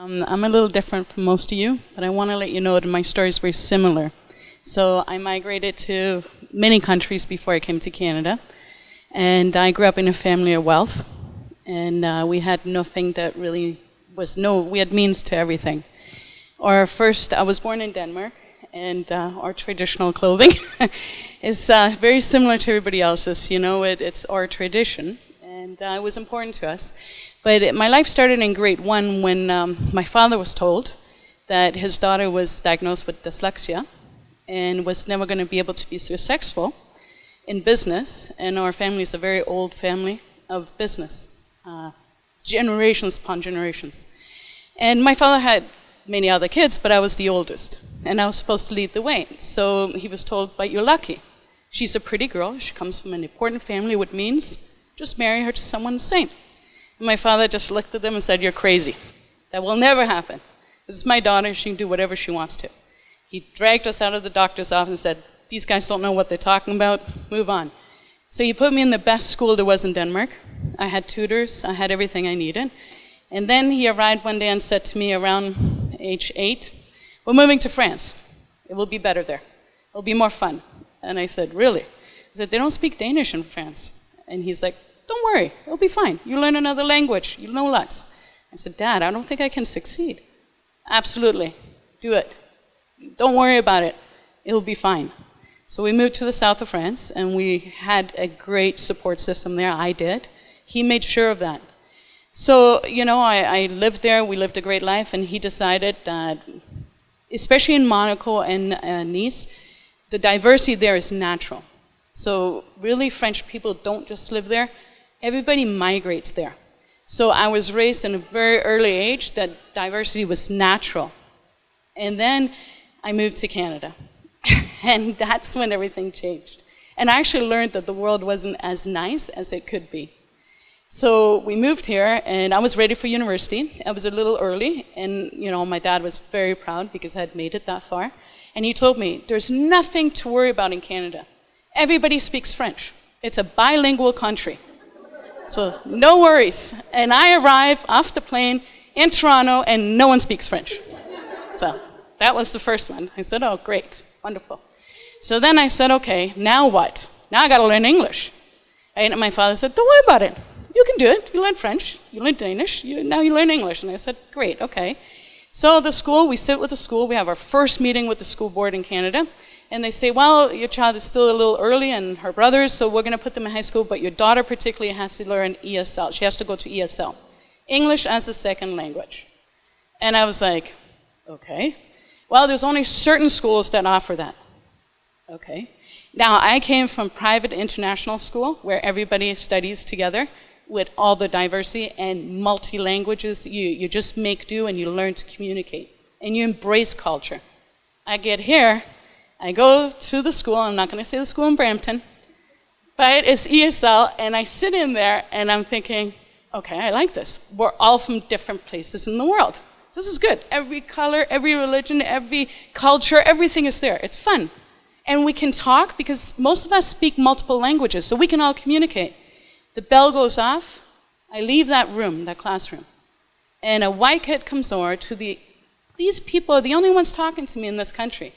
I'm a little different from most of you, but I want to let you know that my story is very similar. So I migrated to many countries before I came to Canada, and I grew up in a family of wealth, and we had nothing that really we had means to everything. I was born in Denmark, and our traditional clothing is very similar to everybody else's. You know, it's our tradition, and it was important to us. But my life started in grade 1 when my father was told that his daughter was diagnosed with dyslexia and was never going to be able to be successful in business. And our family is a very old family of business, generations upon generations. And my father had many other kids, but I was the oldest, and I was supposed to lead the way. So he was told, but you're lucky. She's a pretty girl. She comes from an important family with means. Just marry her to someone the same. And my father just looked at them and said, you're crazy. That will never happen. This is my daughter. She can do whatever she wants to. He dragged us out of the doctor's office and said, these guys don't know what they're talking about. Move on. So he put me in the best school there was in Denmark. I had tutors. I had everything I needed. And then he arrived one day and said to me around age 8, we're moving to France. It will be better there. It'll be more fun. And I said, really? He said, they don't speak Danish in France. And he's like, don't worry, it'll be fine. You learn another language, you'll know lots. I said, Dad, I don't think I can succeed. Absolutely, do it. Don't worry about it, it'll be fine. So we moved to the south of France, and we had a great support system there. I did. He made sure of that. So, you know, I lived there, we lived a great life, and he decided that, especially in Monaco and Nice, the diversity there is natural. So really, French people don't just live there. Everybody migrates there. So I was raised in a very early age that diversity was natural. And then I moved to Canada. And that's when everything changed. And I actually learned that the world wasn't as nice as it could be. So we moved here, and I was ready for university. I was a little early, and you know, my dad was very proud because I had made it that far. And he told me, there's nothing to worry about in Canada. Everybody speaks French. It's a bilingual country. So no worries. And I arrive off the plane in Toronto, and no one speaks French. So that was the first one. I said, oh, great, wonderful. So then I said, okay, now what? Now I got to learn English. And my father said, don't worry about it. You can do it. You learn French, you learn Danish, now you learn English. And I said, great, okay. So the school, we sit with the school. We have our first meeting with the school board in Canada. And they say, well, your child is still a little early, and her brothers, so we're going to put them in high school, but your daughter particularly has to learn ESL. She has to go to ESL, English as a second language. And I was like, okay. Well, there's only certain schools that offer that. Okay. Now, I came from private international school where everybody studies together with all the diversity and multi-languages. You just make do and you learn to communicate. And you embrace culture. I get here, I go to the school, I'm not going to say the school in Brampton, but it's ESL, and I sit in there and I'm thinking, okay, I like this. We're all from different places in the world. This is good. Every color, every religion, every culture, everything is there. It's fun. And we can talk because most of us speak multiple languages, so we can all communicate. The bell goes off, I leave that room, that classroom, and a white kid comes over to these people are the only ones talking to me in this country,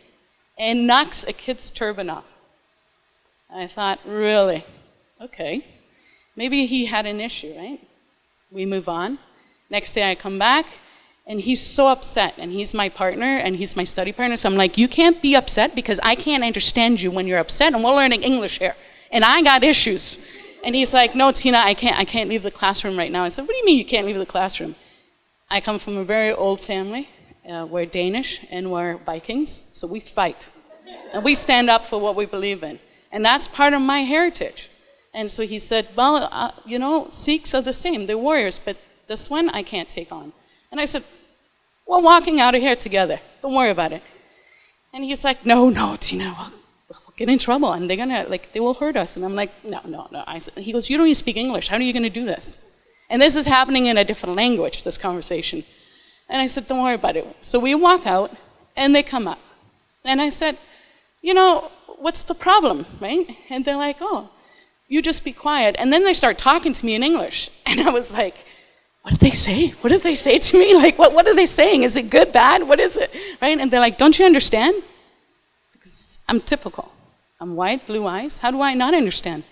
and knocks a kid's turban off. I thought, really? Okay. Maybe he had an issue, right? We move on. Next day I come back, and he's so upset, and he's my partner, and he's my study partner, so I'm like, you can't be upset because I can't understand you when you're upset, and we're learning English here, and I got issues. And he's like, no, Tina, I can't leave the classroom right now. I said, what do you mean you can't leave the classroom? I come from a very old family. We're Danish and we're Vikings, so we fight. And we stand up for what we believe in. And that's part of my heritage. And so he said, well, you know, Sikhs are the same. They're warriors, but this one I can't take on. And I said, we're walking out of here together. Don't worry about it. And he's like, no, Tina, we'll get in trouble and they're gonna, they will hurt us. And I'm like, no. He goes, you don't even speak English. How are you gonna do this? And this is happening in a different language, this conversation. And I said, don't worry about it. So we walk out, and they come up. And I said, you know, what's the problem, right? And they're like, oh, you just be quiet. And then they start talking to me in English. And I was like, what did they say? What did they say to me? Like, what are they saying? Is it good, bad? What is it? Right? And they're like, don't you understand? Because I'm typical. I'm white, blue eyes. How do I not understand?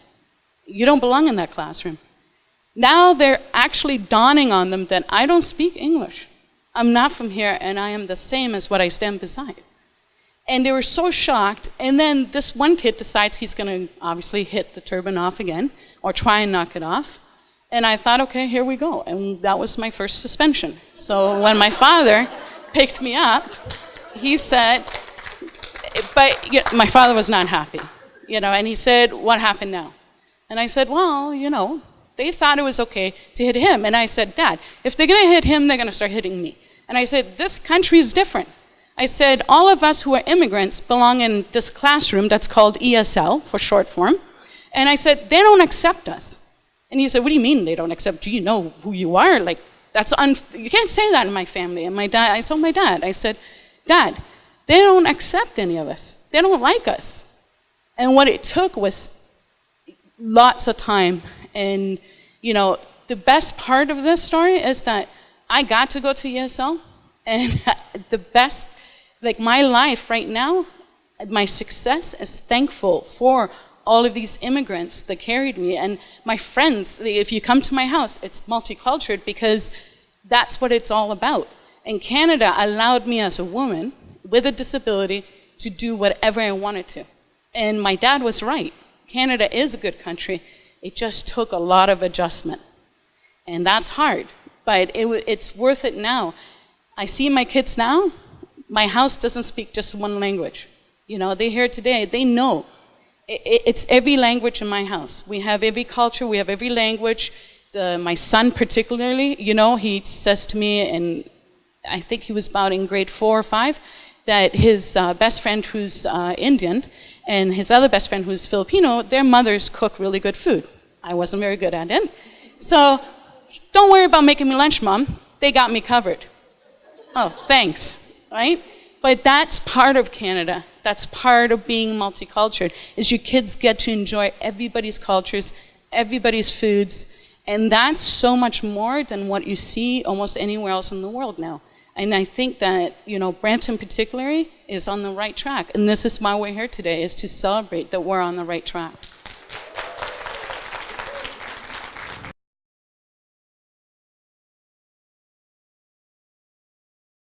You don't belong in that classroom. Now they're actually dawning on them that I don't speak English. I'm not from here, and I am the same as what I stand beside. And they were so shocked, and then this one kid decides he's going to obviously hit the turban off again, or try and knock it off. And I thought, okay, here we go. And that was my first suspension. So when my father picked me up, he said, but my father was not happy, and he said, what happened now? And I said, well, they thought it was okay to hit him. And I said, Dad, if they're going to hit him, they're going to start hitting me. And I said, this country is different. I said, all of us who are immigrants belong in this classroom that's called ESL, for short form. And I said, they don't accept us. And he said, what do you mean they don't accept? Do you know who you are? Like, you can't say that in my family. And I told my dad, I said, Dad, they don't accept any of us. They don't like us. And what it took was lots of time. And, the best part of this story is that I got to go to ESL. And the best, my life right now, my success is thankful for all of these immigrants that carried me. And my friends, if you come to my house, it's multicultural because that's what it's all about. And Canada allowed me as a woman with a disability to do whatever I wanted to. And my dad was right. Canada is a good country. It just took a lot of adjustment. And that's hard, but it's worth it now. I see my kids now, my house doesn't speak just one language. They hear today, they know. It's every language in my house. We have every culture, we have every language. My son particularly, he says to me, and I think he was about in grade 4 or 5, that his best friend who's Indian and his other best friend who's Filipino, their mothers cook really good food. I wasn't very good at it. So, don't worry about making me lunch, Mom. They got me covered. Oh, thanks, right? But that's part of Canada. That's part of being multicultural, is your kids get to enjoy everybody's cultures, everybody's foods, and that's so much more than what you see almost anywhere else in the world now. And I think that, Brampton particularly is on the right track. And this is why we're here today, is to celebrate that we're on the right track.